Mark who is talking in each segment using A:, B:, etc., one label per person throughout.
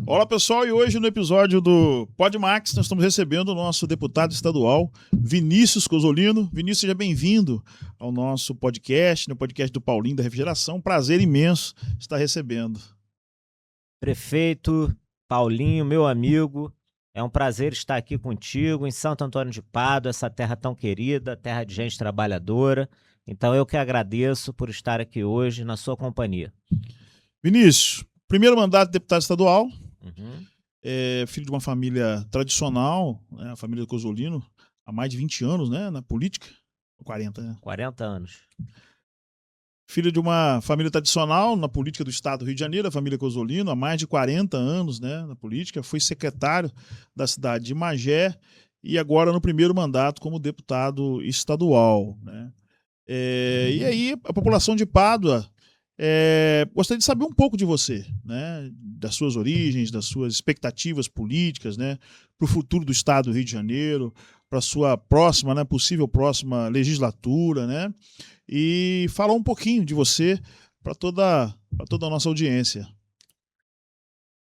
A: Olá pessoal, e hoje no episódio do PodMax nós estamos recebendo o nosso deputado estadual Vinícius Cozzolino. Vinícius, seja bem-vindo ao nosso podcast, no podcast do Paulinho da Refrigeração. Prazer imenso estar recebendo.
B: Prefeito Paulinho, meu amigo, é um prazer estar aqui contigo em Santo Antônio de Pádua, essa terra tão querida, terra de gente trabalhadora. Então eu que agradeço por estar aqui hoje na sua companhia.
A: Vinícius, primeiro mandato de deputado estadual,
B: Uhum.
A: filho de uma família tradicional, né, a família Cozzolino, há mais de 20 anos, né, na política, 40, né?
B: 40 anos.
A: Filho de uma família tradicional na política do estado do Rio de Janeiro, a família Cozzolino, há mais de 40 anos, né, na política. Foi secretário da cidade de Magé e agora no primeiro mandato como deputado estadual, né? E aí a população de Pádua gostaria de saber um pouco de você, né, das suas origens, das suas expectativas políticas, né, para o futuro do estado do Rio de Janeiro, para a sua próxima, né, possível próxima legislatura, né, e falar um pouquinho de você para toda a nossa audiência.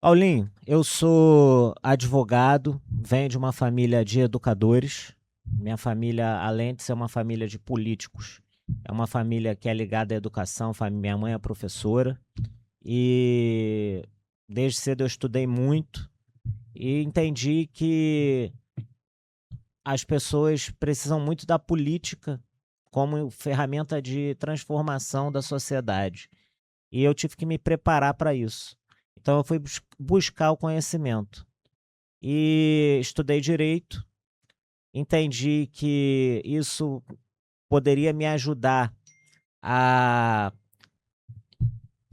B: Paulinho, eu sou advogado, venho de uma família de educadores. Minha família, além de ser uma família de políticos, é uma família que é ligada à educação. Minha mãe é professora e desde cedo eu estudei muito e entendi que as pessoas precisam muito da política como ferramenta de transformação da sociedade. E eu tive que me preparar para isso. Então eu fui buscar o conhecimento e estudei direito, entendi que isso poderia me ajudar a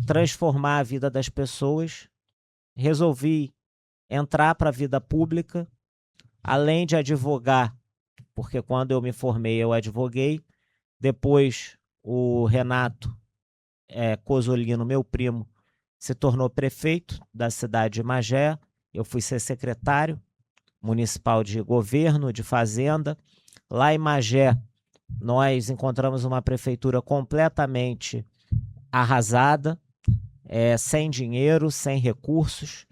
B: transformar a vida das pessoas. Resolvi entrar para a vida pública, além de advogar, porque quando eu me formei eu advoguei. Depois o Renato Cozzolino, meu primo, se tornou prefeito da cidade de Magé. Eu fui ser secretário municipal de governo, de fazenda. Lá em Magé, nós encontramos uma prefeitura completamente arrasada, sem dinheiro, sem recursos.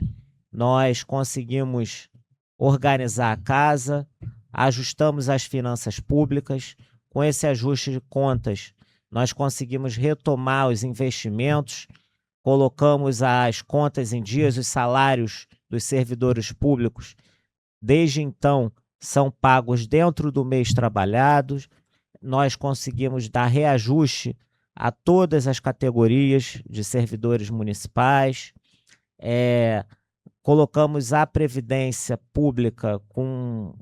B: Nós conseguimos organizar a casa, ajustamos as finanças públicas. Com esse ajuste de contas, nós conseguimos retomar os investimentos, colocamos as contas em dias, os salários dos servidores públicos, desde então, são pagos dentro do mês trabalhado. Nós conseguimos dar reajuste a todas as categorias de servidores municipais. Colocamos a Previdência Pública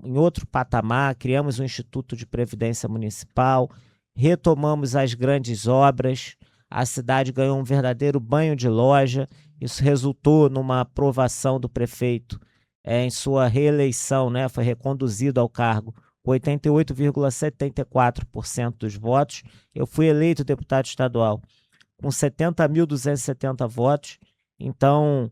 B: em outro patamar, criamos o Instituto de Previdência Municipal, retomamos as grandes obras, a cidade ganhou um verdadeiro banho de loja. Isso resultou numa aprovação do prefeito em sua reeleição, né? Foi reconduzido ao cargo com 88,74% dos votos. Eu fui eleito deputado estadual com 70.270 votos. Então,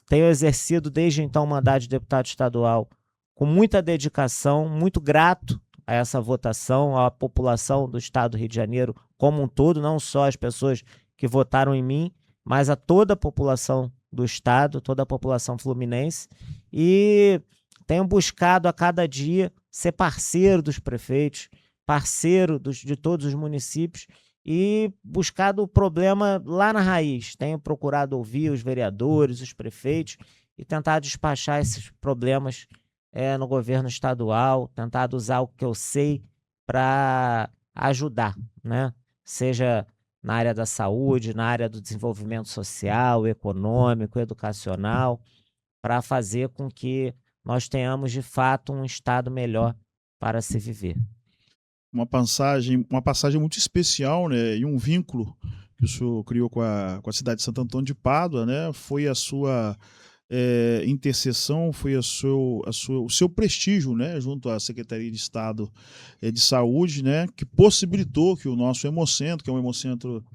B: tenho exercido desde então o mandato de deputado estadual com muita dedicação, muito grato a essa votação, à população do estado do Rio de Janeiro como um todo, não só as pessoas que votaram em mim, mas a toda a população do estado, toda a população fluminense. E tenho buscado a cada dia ser parceiro dos prefeitos, parceiro de todos os municípios e buscado o problema lá na raiz. Tenho procurado ouvir os vereadores, os prefeitos e tentar despachar esses problemas no governo estadual, tentado usar o que eu sei para ajudar, né? Seja na área da saúde, na área do desenvolvimento social, econômico, educacional, para fazer com que nós tenhamos, de fato, um estado melhor para se viver.
A: Uma passagem muito especial, né, e um vínculo que o senhor criou com a cidade de Santo Antônio de Pádua, né, foi a sua intercessão, foi o seu prestígio, né, junto à Secretaria de Estado de Saúde, né, que possibilitou que o nosso Hemocentro, que é um hemocentro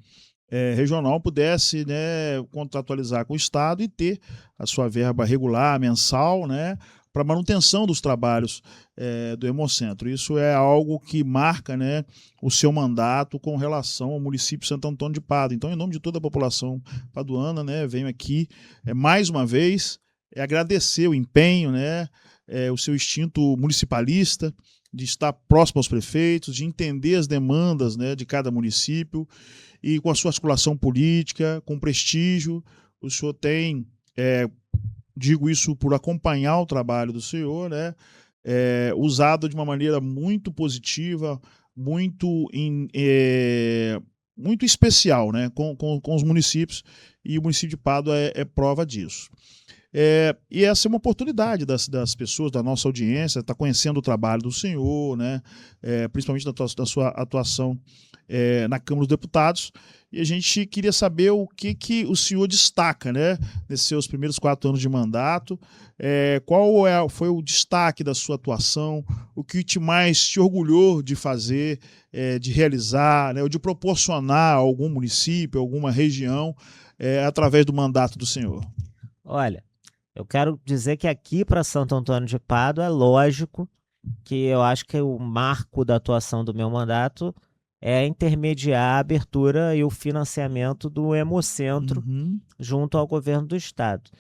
A: regional, pudesse, né, contratualizar com o Estado e ter a sua verba regular, mensal, né, para a manutenção dos trabalhos do Hemocentro. Isso é algo que marca, né, o seu mandato com relação ao município de Santo Antônio de Pádua. Então, em nome de toda a população paduana, né, venho aqui mais uma vez agradecer o empenho, né, o seu instinto municipalista, de estar próximo aos prefeitos, de entender as demandas, né, de cada município, e com a sua articulação política, com prestígio. O senhor tem, digo isso por acompanhar o trabalho do senhor, né, usado de uma maneira muito positiva, muito especial, né, com os municípios, e o município de Pádua é prova disso. E essa é uma oportunidade das pessoas, da nossa audiência, estar conhecendo o trabalho do senhor, né, principalmente da sua atuação na Câmara dos Deputados. E a gente queria saber o que o senhor destaca, né, nesses seus primeiros 4 anos de mandato, qual foi o destaque da sua atuação, o que mais te orgulhou de fazer, de realizar, né, ou de proporcionar a algum município, alguma região, através do mandato do senhor.
B: Olha, eu quero dizer que aqui para Santo Antônio de Pádua é lógico que eu acho que o marco da atuação do meu mandato é intermediar a abertura e o financiamento do Hemocentro junto ao governo do estado.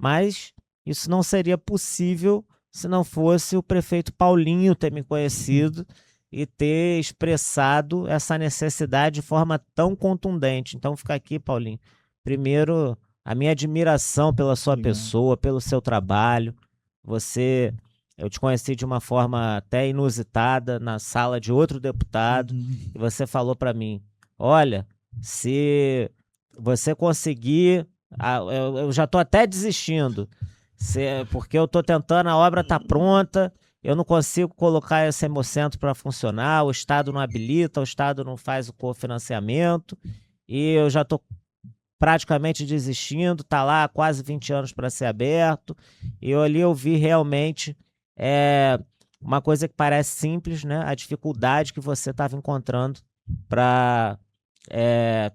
B: Mas isso não seria possível se não fosse o prefeito Paulinho ter me conhecido e ter expressado essa necessidade de forma tão contundente. Então fica aqui, Paulinho, primeiro a minha admiração pela sua pessoa, pelo seu trabalho. Eu te conheci de uma forma até inusitada na sala de outro deputado, e você falou para mim: olha, se você conseguir, eu já estou até desistindo, porque eu estou tentando, a obra está pronta, eu não consigo colocar esse Hemocentro para funcionar, o Estado não habilita, o Estado não faz o cofinanciamento, e eu já estou praticamente desistindo, está lá há quase 20 anos para ser aberto. E ali eu vi realmente uma coisa que parece simples, né? A dificuldade que você estava encontrando para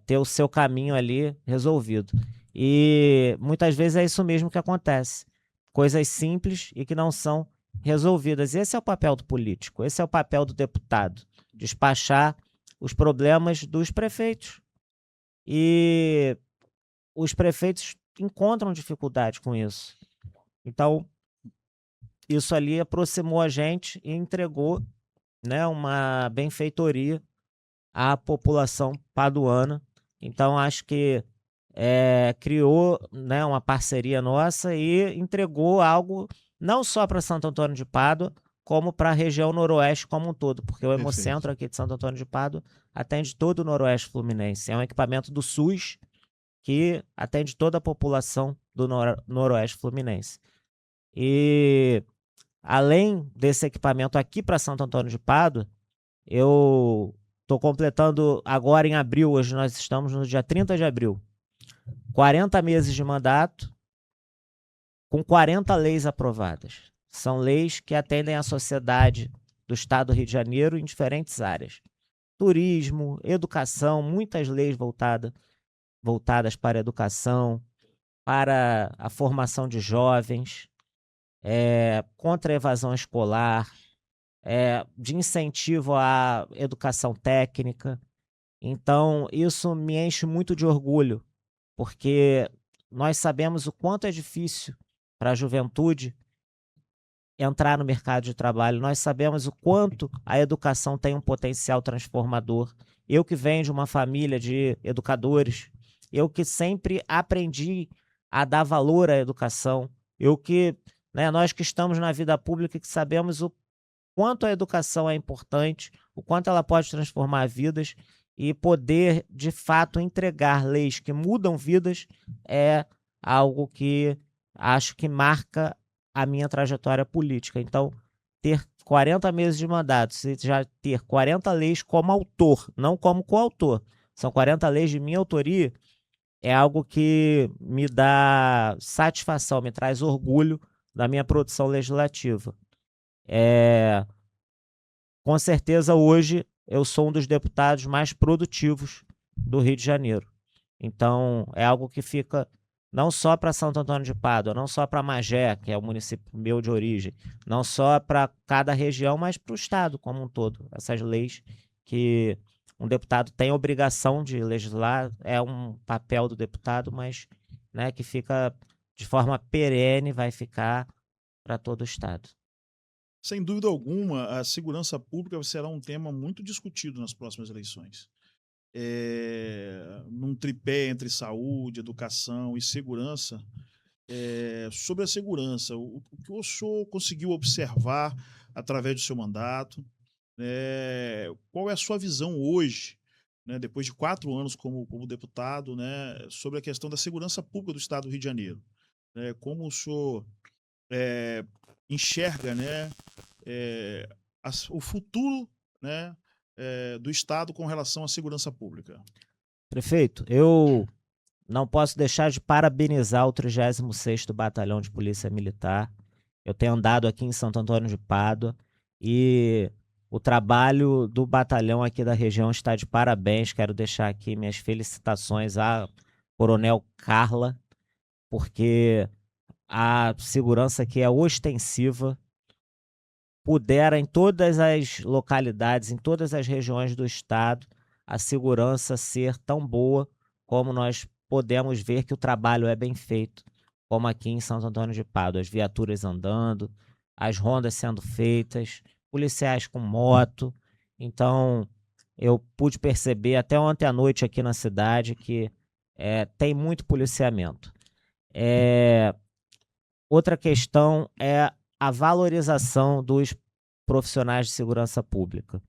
B: ter o seu caminho ali resolvido. E muitas vezes é isso mesmo que acontece. Coisas simples e que não são resolvidas. Esse é o papel do político, esse é o papel do deputado, despachar os problemas dos prefeitos. E os prefeitos encontram dificuldade com isso. Então, isso ali aproximou a gente e entregou, né, uma benfeitoria à população paduana. Então, acho que criou, né, uma parceria nossa e entregou algo não só para Santo Antônio de Pádua, como para a região noroeste como um todo, porque o Hemocentro aqui de Santo Antônio de Pádua atende todo o noroeste fluminense. É um equipamento do SUS que atende toda a população do noroeste fluminense. E além desse equipamento aqui para Santo Antônio de Pádua, eu estou completando agora em abril, hoje nós estamos no dia 30 de abril, 40 meses de mandato, com 40 leis aprovadas. São leis que atendem a sociedade do estado do Rio de Janeiro em diferentes áreas. Turismo, educação, muitas leis voltadas para a educação, para a formação de jovens, contra a evasão escolar, de incentivo à educação técnica. Então, isso me enche muito de orgulho, porque nós sabemos o quanto é difícil para a juventude entrar no mercado de trabalho, nós sabemos o quanto a educação tem um potencial transformador. Eu que venho de uma família de educadores, eu que sempre aprendi a dar valor à educação, nós que estamos na vida pública, que sabemos o quanto a educação é importante, o quanto ela pode transformar vidas, e poder, de fato, entregar leis que mudam vidas é algo que acho que marca a minha trajetória política. Então, ter 40 meses de mandato, já ter 40 leis como autor, não como coautor, são 40 leis de minha autoria, é algo que me dá satisfação, me traz orgulho da minha produção legislativa. Com certeza, hoje, eu sou um dos deputados mais produtivos do Rio de Janeiro. Então, é algo que fica não só para Santo Antônio de Pádua, não só para Magé, que é o município meu de origem, não só para cada região, mas para o Estado como um todo. Essas leis que um deputado tem a obrigação de legislar, é um papel do deputado, mas, né, que fica de forma perene, vai ficar para todo o Estado.
A: Sem dúvida alguma, a segurança pública será um tema muito discutido nas próximas eleições. Num tripé entre saúde, educação e segurança, sobre a segurança, o que o senhor conseguiu observar através do seu mandato? Qual é a sua visão hoje, né, depois de 4 anos como deputado, né, sobre a questão da segurança pública do Estado do Rio de Janeiro? Como o senhor enxerga, né, o futuro, né, do Estado com relação à segurança pública?
B: Prefeito, eu não posso deixar de parabenizar o 36º Batalhão de Polícia Militar. Eu tenho andado aqui em Santo Antônio de Pádua e o trabalho do batalhão aqui da região está de parabéns. Quero deixar aqui minhas felicitações à Coronel Carla, porque a segurança aqui é ostensiva. Pudera em todas as localidades, em todas as regiões do estado, a segurança ser tão boa como nós podemos ver que o trabalho é bem feito, como aqui em Santo Antônio de Pádua, as viaturas andando, as rondas sendo feitas, policiais com moto. Então, eu pude perceber até ontem à noite aqui na cidade que tem muito policiamento. Outra questão é a valorização dos profissionais de segurança pública.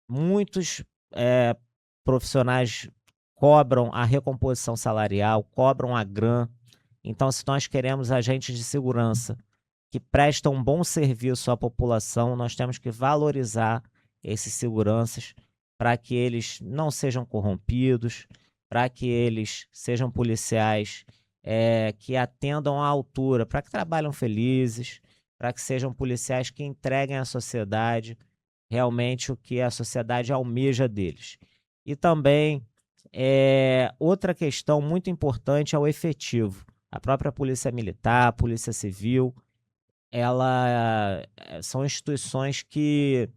B: Muitos profissionais cobram a recomposição salarial, cobram a GRAM. Então, se nós queremos agentes de segurança que prestam um bom serviço à população, nós temos que valorizar esses seguranças para que eles não sejam corrompidos, para que eles sejam policiais que atendam à altura, para que trabalhem felizes, para que sejam policiais que entreguem à sociedade realmente o que a sociedade almeja deles. E também, outra questão muito importante é o efetivo. A própria Polícia Militar, a Polícia Civil, são instituições que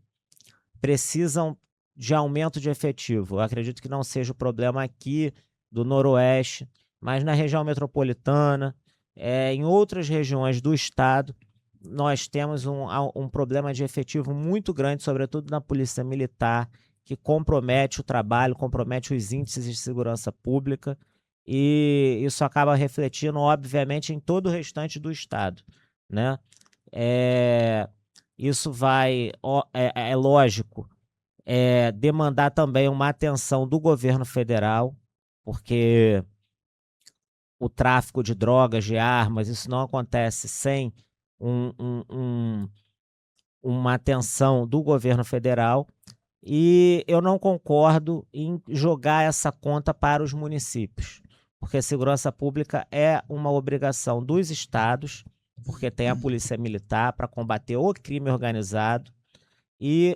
B: precisam de aumento de efetivo. Eu acredito que não seja o problema aqui do Noroeste, mas na região metropolitana, em outras regiões do estado, nós temos um problema de efetivo muito grande, sobretudo na Polícia Militar, que compromete o trabalho, compromete os índices de segurança pública, e isso acaba refletindo, obviamente, em todo o restante do estado, né? Isso vai, é lógico, demandar também uma atenção do governo federal, porque o tráfico de drogas, de armas, isso não acontece sem uma atenção do governo federal. E eu não concordo em jogar essa conta para os municípios, porque a segurança pública é uma obrigação dos estados, porque tem a Polícia Militar para combater o crime organizado, e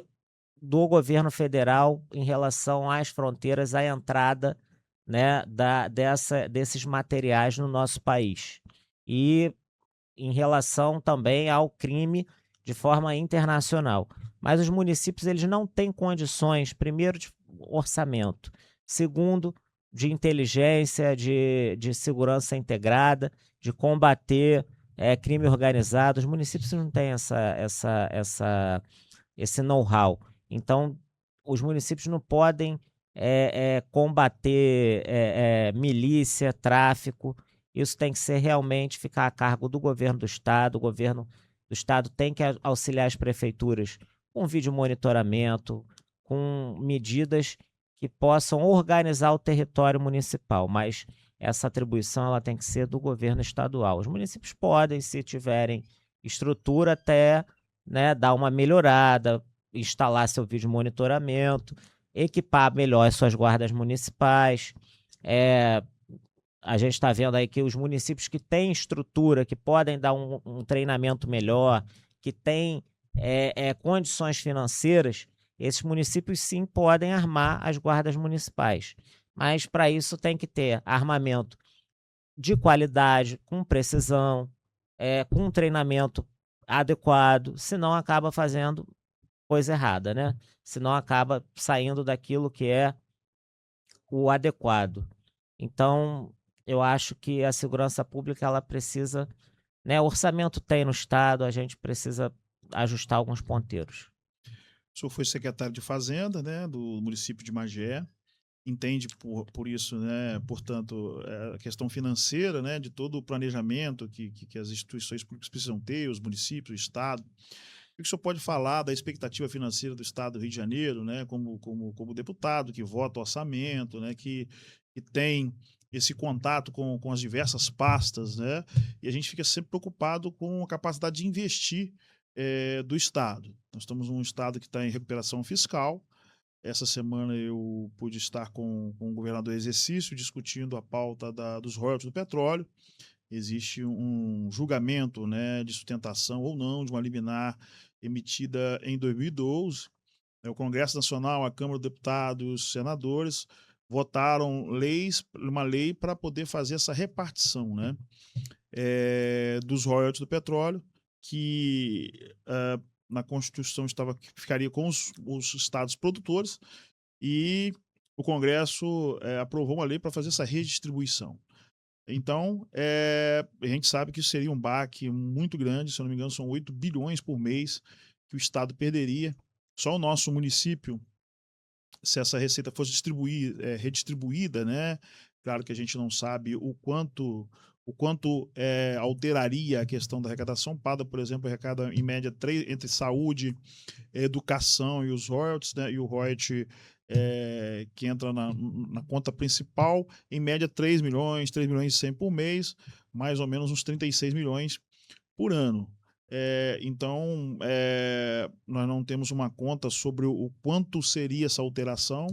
B: do governo federal em relação às fronteiras, à entrada, né, desses materiais no nosso país. E em relação também ao crime de forma internacional. Mas os municípios eles não têm condições, primeiro, de orçamento, segundo, de inteligência, de segurança integrada, de combater crime organizado. Os municípios não têm esse know-how. Então, os municípios não podem combater milícia, tráfico. Isso tem que ser realmente ficar a cargo do governo do estado. O governo do estado tem que auxiliar as prefeituras com vídeo monitoramento, com medidas que possam organizar o território municipal, mas essa atribuição ela tem que ser do governo estadual. Os municípios podem, se tiverem estrutura, até, né, dar uma melhorada, instalar seu vídeo monitoramento, equipar melhor as suas guardas municipais. A gente está vendo aí que os municípios que têm estrutura, que podem dar um treinamento melhor, que têm condições financeiras, esses municípios sim podem armar as guardas municipais. Mas para isso tem que ter armamento de qualidade, com precisão, com um treinamento adequado, senão acaba fazendo coisa errada, né? Senão acaba saindo daquilo que é o adequado. Então, eu acho que a segurança pública ela precisa, né? Orçamento tem no Estado, a gente precisa ajustar alguns ponteiros.
A: O senhor foi secretário de Fazenda, né, do município de Magé, entende por isso, né, portanto, a questão financeira, né, de todo o planejamento que as instituições públicas precisam ter, os municípios, o Estado. O que o senhor pode falar da expectativa financeira do Estado do Rio de Janeiro, né, como deputado que vota o orçamento, né, que tem esse contato com as diversas pastas, né, e a gente fica sempre preocupado com a capacidade de investir do Estado. Nós estamos num Estado que está em recuperação fiscal. Essa semana eu pude estar com o governador em exercício discutindo a pauta dos royalties do petróleo. Existe um julgamento, né, de sustentação ou não de uma liminar emitida em 2012. O Congresso Nacional, a Câmara dos Deputados, os senadores votaram uma lei para poder fazer essa repartição, né, dos royalties do petróleo, que na Constituição ficaria com os estados produtores, e o Congresso aprovou uma lei para fazer essa redistribuição. Então, a gente sabe que isso seria um baque muito grande, se eu não me engano, são 8 bilhões por mês que o Estado perderia. Só o nosso município, se essa receita fosse redistribuída, né? Claro que a gente não sabe o quanto alteraria a questão da arrecadação. Pada, por exemplo, arrecada em média entre saúde, educação e os royalties, né? E o royalty que entra na conta principal, em média 3 milhões e 100 por mês, mais ou menos uns 36 milhões por ano. Então, nós não temos uma conta sobre o quanto seria essa alteração,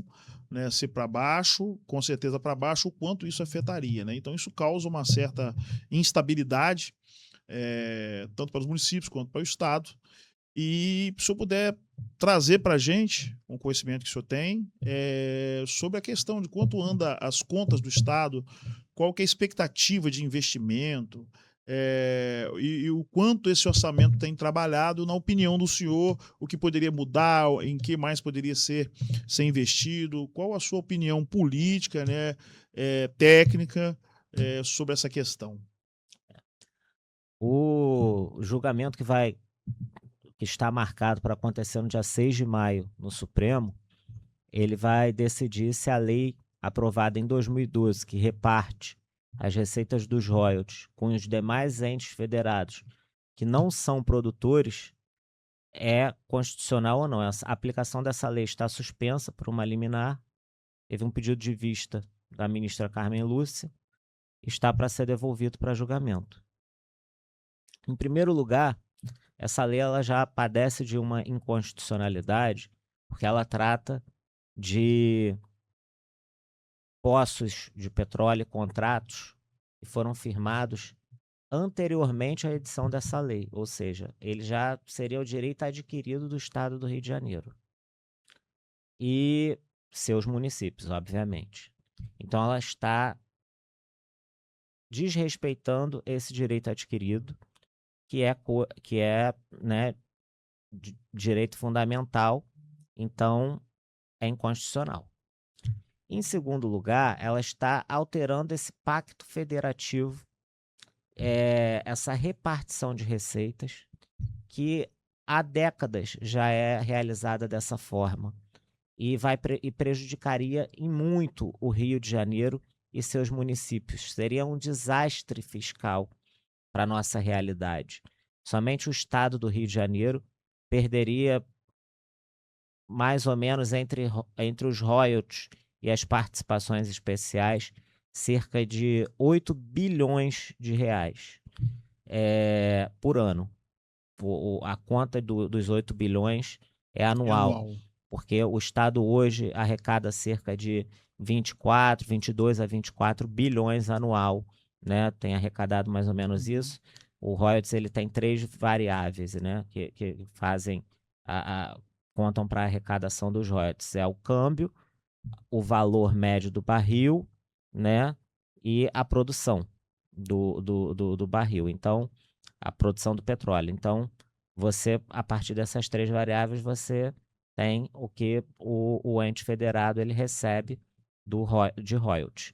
A: né, se para baixo, com certeza para baixo, o quanto isso afetaria. Né? Então, isso causa uma certa instabilidade, tanto para os municípios quanto para o Estado. E se eu puder trazer para a gente, com o conhecimento que o senhor tem, sobre a questão de quanto anda as contas do Estado, qual que é a expectativa de investimento, e o quanto esse orçamento tem trabalhado, na opinião do senhor, o que poderia mudar, em que mais poderia ser investido, qual a sua opinião política, né, técnica, sobre essa questão?
B: O julgamento que está marcado para acontecer no dia 6 de maio no Supremo, ele vai decidir se a lei aprovada em 2012, que reparte as receitas dos royalties com os demais entes federados que não são produtores, é constitucional ou não. A aplicação dessa lei está suspensa por uma liminar. Teve um pedido de vista da ministra Carmen Lúcia, está para ser devolvido para julgamento. Em primeiro lugar, essa lei ela já padece de uma inconstitucionalidade, porque ela trata de poços de petróleo e contratos que foram firmados anteriormente à edição dessa lei, ou seja, ele já seria o direito adquirido do Estado do Rio de Janeiro e seus municípios, obviamente. Então, ela está desrespeitando esse direito adquirido, que é, né, direito fundamental, então é inconstitucional. Em segundo lugar, ela está alterando esse pacto federativo, essa repartição de receitas, que há décadas já é realizada dessa forma e prejudicaria em muito o Rio de Janeiro e seus municípios. Seria um desastre fiscal para a nossa realidade. Somente o estado do Rio de Janeiro perderia mais ou menos entre os royalties e as participações especiais, cerca de 8 bilhões de reais por ano. A conta dos 8 bilhões é anual, porque o Estado hoje arrecada cerca de 22 a 24 bilhões anual, né? Tem arrecadado mais ou menos isso. O royalties ele tem 3 variáveis, né? Que fazem contam para a arrecadação dos royalties. É o câmbio, o valor médio do barril, né? E a produção. do barril. Então, a produção do petróleo. Então, você, a partir dessas 3 variáveis, você tem o que o ente federado ele recebe de royalties.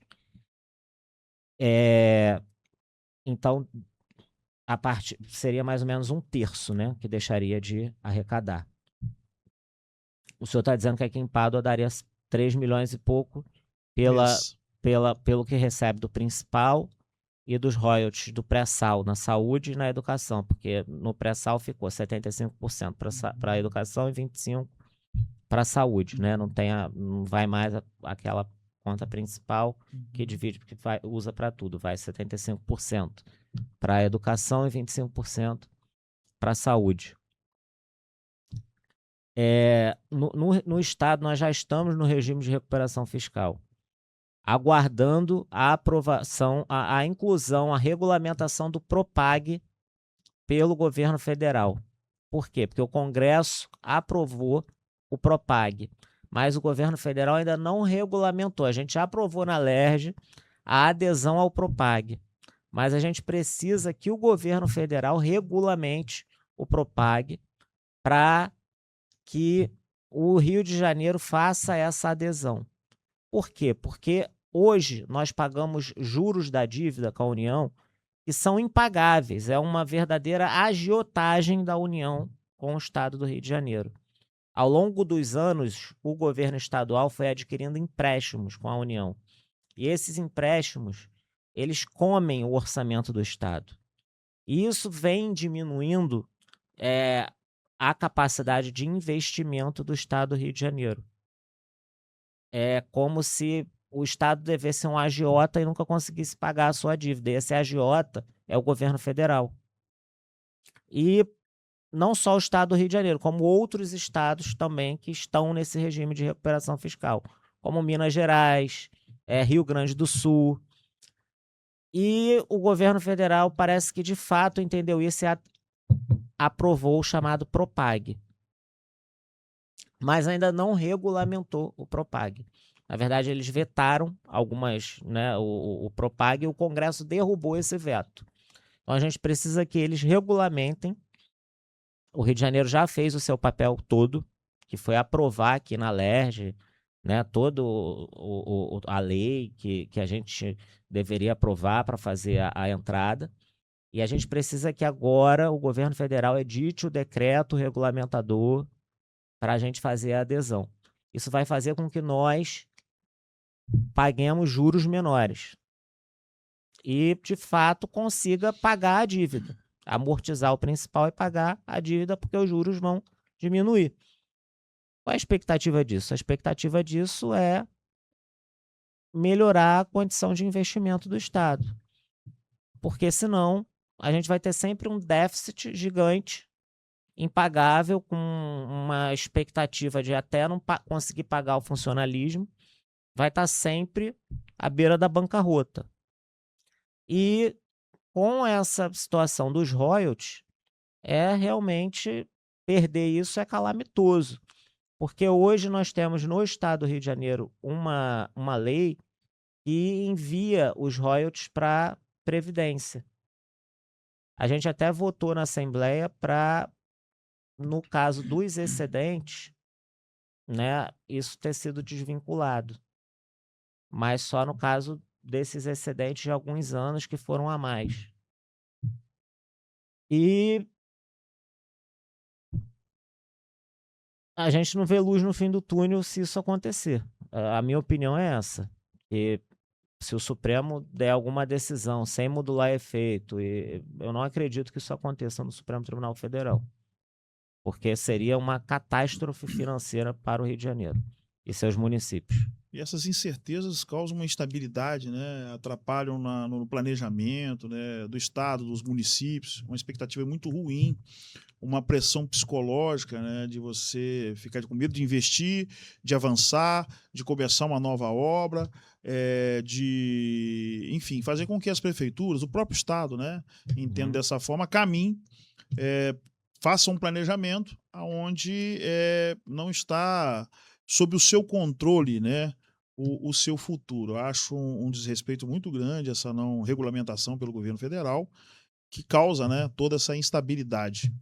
B: Então, seria mais ou menos 1/3, né, que deixaria de arrecadar. O senhor está dizendo que aqui em Pádua daria 3 milhões e pouco pelo que recebe do principal e dos royalties do pré-sal na saúde e na educação, porque no pré-sal ficou 75% para a educação e 25% para a saúde, né? Não vai mais aquela conta principal que divide, porque usa para tudo, vai 75% para a educação e 25% para a saúde. No Estado, nós já estamos no regime de recuperação fiscal, aguardando a aprovação, a inclusão, a regulamentação do Propag pelo governo federal. Por quê? Porque o Congresso aprovou o Propag, mas o governo federal ainda não regulamentou. A gente já aprovou na LERJ a adesão ao Propag, mas a gente precisa que o governo federal regulamente o Propag para que o Rio de Janeiro faça essa adesão. Por quê? Porque hoje nós pagamos juros da dívida com a União que são impagáveis. É uma verdadeira agiotagem da União com o Estado do Rio de Janeiro. Ao longo dos anos, o governo estadual foi adquirindo empréstimos com a União. E esses empréstimos, eles comem o orçamento do Estado. E isso vem diminuindo a capacidade de investimento do Estado do Rio de Janeiro. É como se o Estado devesse ser um agiota e nunca conseguisse pagar a sua dívida. E esse agiota é o governo federal. E não só o Estado do Rio de Janeiro, como outros estados também que estão nesse regime de recuperação fiscal, como Minas Gerais, Rio Grande do Sul. E o governo federal parece que de fato entendeu isso e aprovou o chamado Propag. Mas ainda não regulamentou o Propag. Na verdade, eles vetaram algumas, né, o Propag, e o Congresso derrubou esse veto. Então, a gente precisa que eles regulamentem. O Rio de Janeiro já fez o seu papel todo, que foi aprovar aqui na LERJ, né, toda a lei que a gente deveria aprovar para fazer a entrada. E a gente precisa que agora o governo federal edite o decreto regulamentador para a gente fazer a adesão. Isso vai fazer com que nós paguemos juros menores e, de fato, consiga pagar a dívida, amortizar o principal e pagar a dívida, porque os juros vão diminuir. Qual é a expectativa disso? A expectativa disso é melhorar a condição de investimento do Estado, porque senão a gente vai ter sempre um déficit gigante, impagável, com uma expectativa de até não conseguir pagar o funcionalismo, vai estar sempre à beira da bancarrota. E com essa situação dos royalties, realmente perder isso é calamitoso, porque hoje nós temos no Estado do Rio de Janeiro uma lei que envia os royalties para a Previdência. A gente até votou na Assembleia para, no caso dos excedentes, né, isso ter sido desvinculado. Mas só no caso desses excedentes de alguns anos que foram a mais. E a gente não vê luz no fim do túnel se isso acontecer. A minha opinião é essa. E se o Supremo der alguma decisão sem modular efeito, e eu não acredito que isso aconteça no Supremo Tribunal Federal, porque seria uma catástrofe financeira para o Rio de Janeiro e seus municípios.
A: E essas incertezas causam uma instabilidade, né? Atrapalham no planejamento, né? Do Estado, dos municípios, uma expectativa muito ruim, uma pressão psicológica, né? De você ficar com medo de investir, de avançar, de começar uma nova obra, enfim, fazer com que as prefeituras, o próprio Estado, né? Entendo dessa forma, caminhem, façam um planejamento onde não está sob o seu controle, né, o seu futuro. Eu acho um desrespeito muito grande essa não regulamentação pelo governo federal, que causa, né, toda essa instabilidade,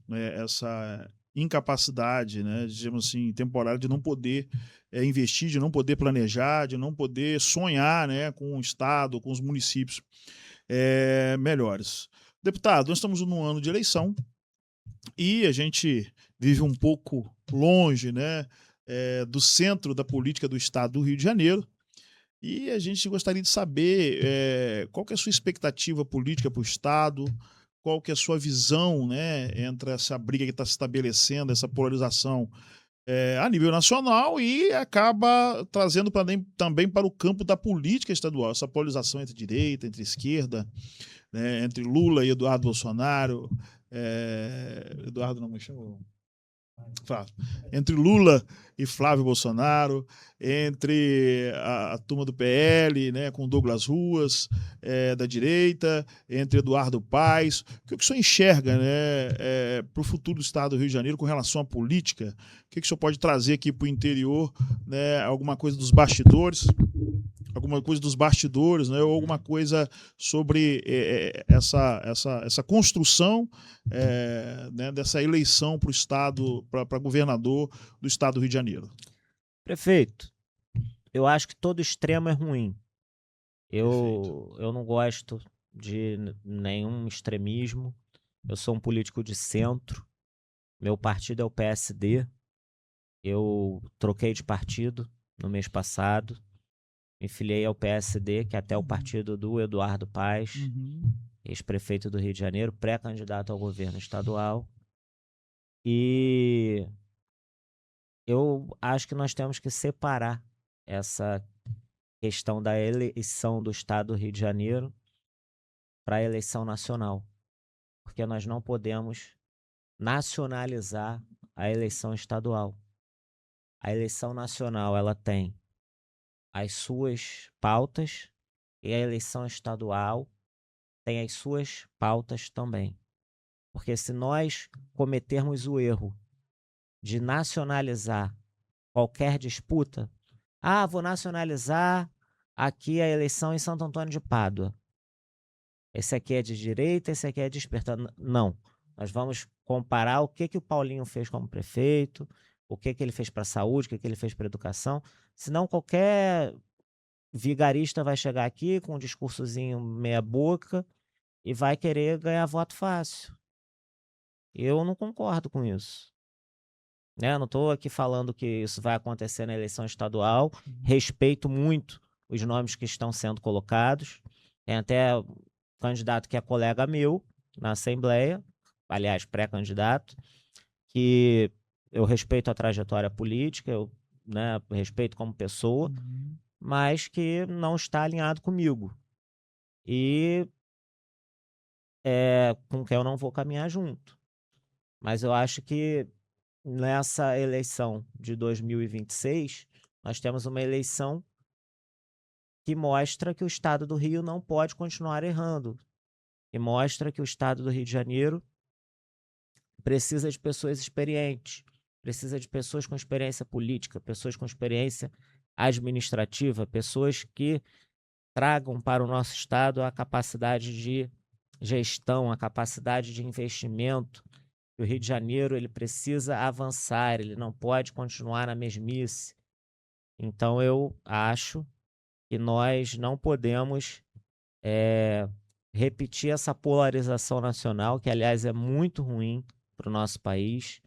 A: né, essa incapacidade, né, digamos assim, temporária de não poder investir, de não poder planejar, de não poder sonhar, né, com o Estado, com os municípios melhores. Deputado, nós estamos num ano de eleição e a gente vive um pouco longe, né, do centro da política do Estado do Rio de Janeiro. E a gente gostaria de saber qual que é a sua expectativa política para o Estado, qual que é a sua visão, né, entre essa briga que está se estabelecendo, essa polarização a nível nacional e acaba trazendo também para o campo da política estadual, essa polarização entre direita, entre esquerda, né, entre Lula e Eduardo Bolsonaro, Eduardo não me chamou. Flávio. Entre Lula e Flávio Bolsonaro, entre a turma do PL, né, com Douglas Ruas, da direita, entre Eduardo Paes. O que o senhor enxerga, né, para o futuro do Estado do Rio de Janeiro com relação à política? O que o senhor pode trazer aqui para o interior, né, alguma coisa dos bastidores? Alguma coisa dos bastidores, né, ou alguma coisa sobre essa construção né, dessa eleição para o Estado, para governador do Estado do Rio de Janeiro.
B: Prefeito, eu acho que todo extremo é ruim.
A: Perfeito.
B: Eu não gosto de nenhum extremismo. Eu sou um político de centro. Meu partido é o PSD. Eu troquei de partido no mês passado. Me filiei ao PSD, que é até o partido do Eduardo Paes, ex-prefeito do Rio de Janeiro, pré-candidato ao governo estadual. E eu acho que nós temos que separar essa questão da eleição do Estado do Rio de Janeiro para a eleição nacional, porque nós não podemos nacionalizar a eleição estadual. A eleição nacional, ela tem as suas pautas e a eleição estadual tem as suas pautas também. Porque se nós cometermos o erro de nacionalizar qualquer disputa, vou nacionalizar aqui a eleição em Santo Antônio de Pádua. Esse aqui é de direita, esse aqui é de esquerda. Não. Nós vamos comparar o que o Paulinho fez como prefeito, o que ele fez para a saúde, o que ele fez para a educação. Senão qualquer vigarista vai chegar aqui com um discursozinho meia boca e vai querer ganhar voto fácil. Eu não concordo com isso. Né? Não estou aqui falando que isso vai acontecer na eleição estadual. Respeito muito os nomes que estão sendo colocados. Tem até candidato que é colega meu na Assembleia, aliás, pré-candidato, que eu respeito a trajetória política, eu, né, respeito como pessoa, mas que não está alinhado comigo. E com quem eu não vou caminhar junto. Mas eu acho que nessa eleição de 2026, nós temos uma eleição que mostra que o Estado do Rio não pode continuar errando. E mostra que o Estado do Rio de Janeiro precisa de pessoas experientes, precisa de pessoas com experiência política, pessoas com experiência administrativa, pessoas que tragam para o nosso Estado a capacidade de gestão, a capacidade de investimento. O Rio de Janeiro ele precisa avançar, ele não pode continuar na mesmice. Então eu acho que nós não podemos repetir essa polarização nacional, que aliás é muito ruim para o nosso país,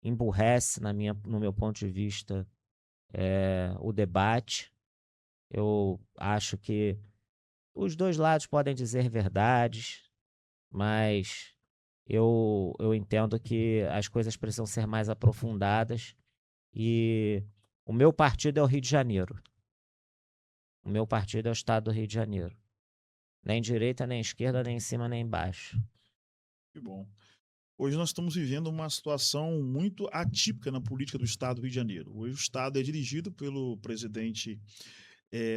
B: emburrece, no meu ponto de vista, o debate. Eu acho que os dois lados podem dizer verdades, mas eu entendo que as coisas precisam ser mais aprofundadas e o meu partido é o Rio de Janeiro. O meu partido é o Estado do Rio de Janeiro. Nem direita, nem esquerda, nem em cima, nem embaixo.
A: Que bom. Hoje nós estamos vivendo uma situação muito atípica na política do Estado do Rio de Janeiro. Hoje o Estado é dirigido pelo presidente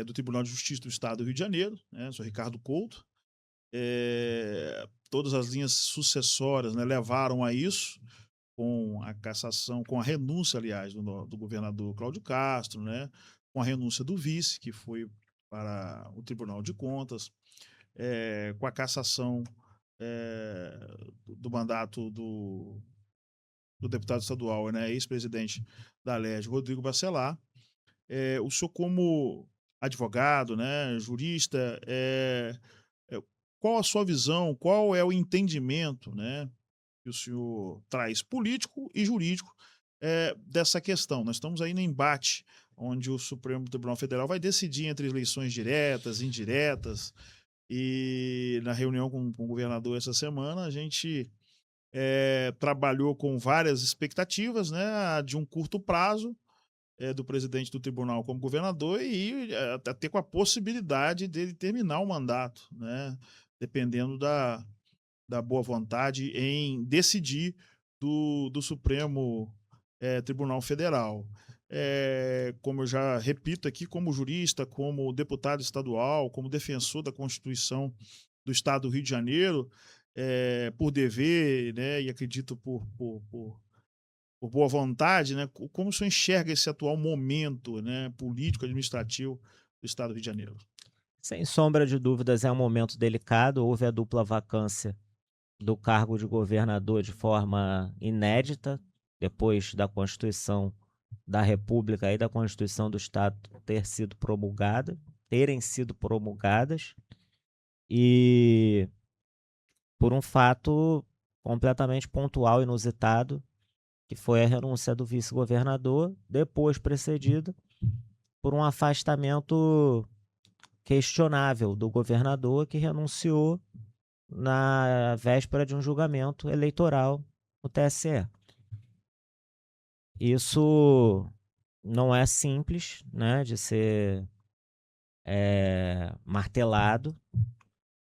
A: do Tribunal de Justiça do Estado do Rio de Janeiro, né, o senhor Ricardo Couto. Todas as linhas sucessórias, né, levaram a isso, com a cassação, com a renúncia, aliás, do governador Cláudio Castro, né, com a renúncia do vice, que foi para o Tribunal de Contas, com a cassação do mandato do deputado estadual, né, ex-presidente da Alerj, Rodrigo Bacelar. O senhor, como advogado, né, jurista, qual a sua visão, qual é o entendimento, né, que o senhor traz político e jurídico dessa questão? Nós estamos aí no embate onde o Supremo Tribunal Federal vai decidir entre eleições diretas, indiretas, e na reunião com o governador essa semana a gente trabalhou com várias expectativas, né, de um curto prazo, do presidente do tribunal como governador e até com a possibilidade dele terminar o mandato, né, dependendo da boa vontade em decidir do Supremo Tribunal Federal. Como eu já repito aqui, como jurista, como deputado estadual, como defensor da Constituição do Estado do Rio de Janeiro, por dever, né, e acredito por boa vontade, né, como o senhor enxerga esse atual momento, né, político, administrativo do Estado do Rio de Janeiro?
B: Sem sombra de dúvidas, é um momento delicado. Houve a dupla vacância do cargo de governador de forma inédita, depois da Constituição da República e da Constituição do Estado terem sido promulgadas, e por um fato completamente pontual, inusitado, que foi a renúncia do vice-governador, depois precedida por um afastamento questionável do governador, que renunciou na véspera de um julgamento eleitoral no TSE. Isso não é simples, né, de ser martelado.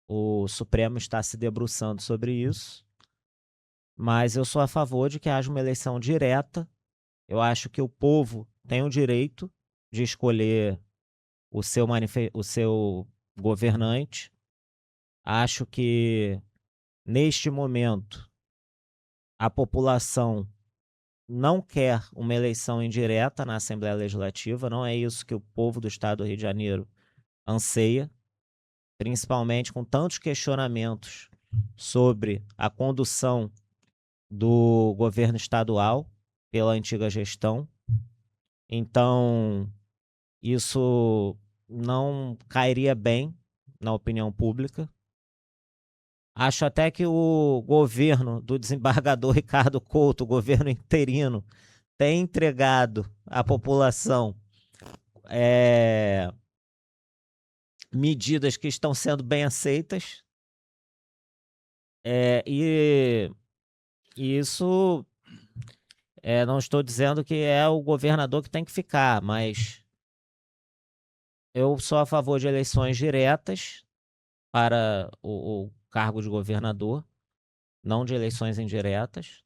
B: O Supremo está se debruçando sobre isso, mas eu sou a favor de que haja uma eleição direta. Eu acho que o povo tem o direito de escolher o seu governante. Acho que, neste momento, a população não quer uma eleição indireta na Assembleia Legislativa, não é isso que o povo do Estado do Rio de Janeiro anseia, principalmente com tantos questionamentos sobre a condução do governo estadual pela antiga gestão. Então, isso não cairia bem na opinião pública. Acho até que o governo do desembargador Ricardo Couto, o governo interino, tem entregado à população medidas que estão sendo bem aceitas, e isso, não estou dizendo que é o governador que tem que ficar, mas eu sou a favor de eleições diretas para o cargo de governador, não de eleições indiretas,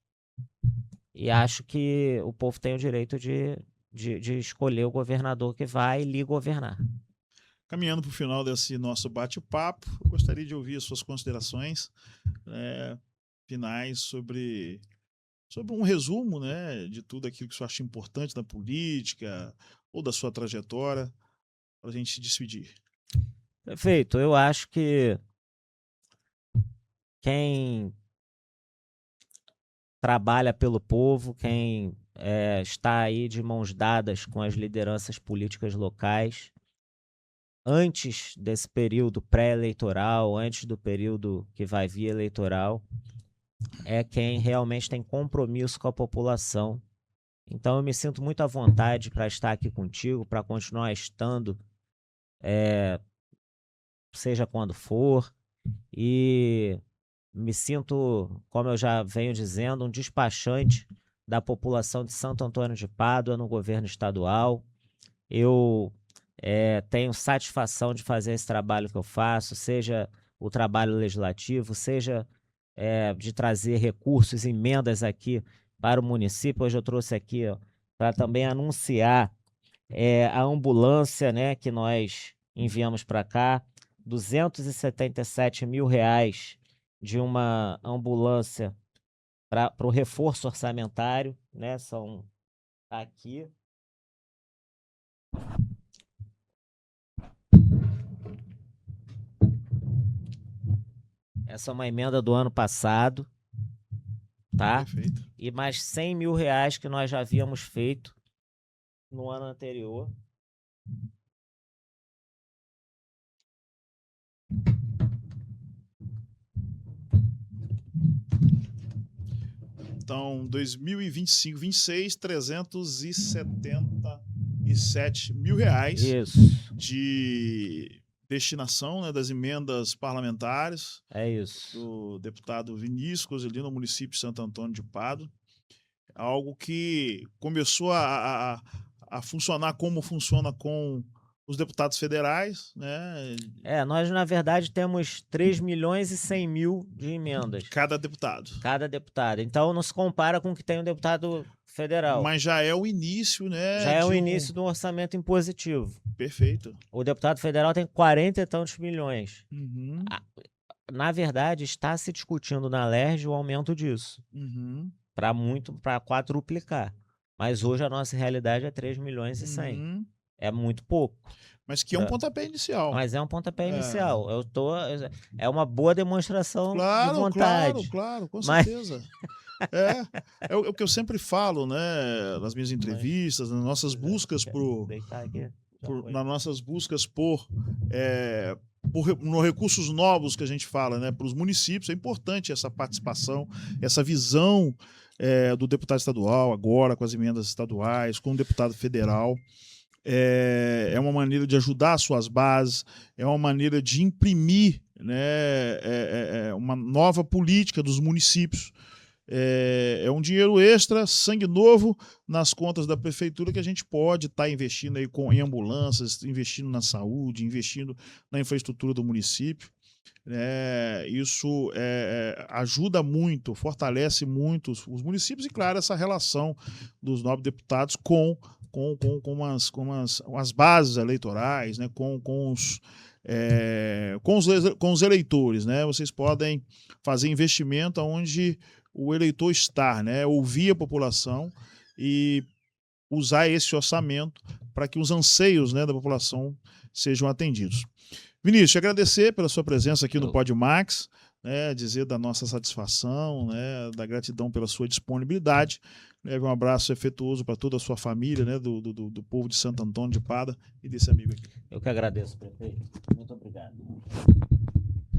B: e acho que o povo tem o direito de escolher o governador que vai lhe governar.
A: Caminhando para o final desse nosso bate-papo, eu gostaria de ouvir as suas considerações finais sobre um resumo, né, de tudo aquilo que você acha importante da política ou da sua trajetória, para a gente se despedir.
B: Perfeito. Eu acho que quem trabalha pelo povo, quem está aí de mãos dadas com as lideranças políticas locais, antes desse período pré-eleitoral, antes do período que vai vir eleitoral, é quem realmente tem compromisso com a população. Então eu me sinto muito à vontade para estar aqui contigo, para continuar estando, seja quando for, e me sinto, como eu já venho dizendo, um despachante da população de Santo Antônio de Pádua no governo estadual. Eu tenho satisfação de fazer esse trabalho que eu faço, seja o trabalho legislativo, seja de trazer recursos, emendas aqui para o município. Hoje eu trouxe aqui para também anunciar a ambulância, né, que nós enviamos para cá, R$277 mil de uma ambulância para o reforço orçamentário, né? São aqui. Essa é uma emenda do ano passado, tá?
A: Perfeito.
B: E mais R$100 mil que nós já havíamos feito no ano anterior.
A: Então, 2025, 26, R$377 mil
B: Isso,
A: de destinação, né, das emendas parlamentares
B: é isso.
A: do deputado Vinícius Coselino, no município de Santo Antônio de Padua. Algo que começou a funcionar como funciona com os deputados federais, né?
B: Nós na verdade temos 3.100.000 de emendas,
A: Cada deputado.
B: cada deputado. Então não se compara com o que tem o deputado federal.
A: Mas já é o início, né?
B: Já é o início do orçamento impositivo.
A: Perfeito.
B: O deputado federal tem 40 e tantos milhões.
A: Uhum.
B: Na verdade, está se discutindo na LERJ o aumento disso.
A: Uhum.
B: Para quadruplicar. Mas hoje a nossa realidade é 3.100.000.
A: Uhum.
B: É muito pouco.
A: Mas que é um pontapé inicial.
B: Mas é um pontapé inicial. É uma boa demonstração de vontade.
A: Claro, com certeza. É o que eu sempre falo, né? Nas minhas entrevistas, nas nossas buscas nas nossas buscas por recursos novos que a gente fala, né, para os municípios. É importante essa participação, essa visão do deputado estadual agora com as emendas estaduais, com o deputado federal. É uma maneira de ajudar as suas bases, é uma maneira de imprimir, né, uma nova política dos municípios. É um dinheiro extra, sangue novo nas contas da prefeitura que a gente pode estar investindo aí em ambulâncias, investindo na saúde, investindo na infraestrutura do município. Isso ajuda muito, fortalece muito os municípios e, claro, essa relação dos nobres deputados com as bases eleitorais, né, com os eleitores, né? Vocês podem fazer investimento onde o eleitor está, né? Ouvir a população e usar esse orçamento para que os anseios, né, da população sejam atendidos. Vinícius, te agradecer pela sua presença aqui no PodMax, né, dizer da nossa satisfação, né, da gratidão pela sua disponibilidade. Um abraço afetuoso para toda a sua família, né, do povo de Santo Antônio de Padua e desse amigo aqui.
B: Eu que agradeço, prefeito. Muito obrigado.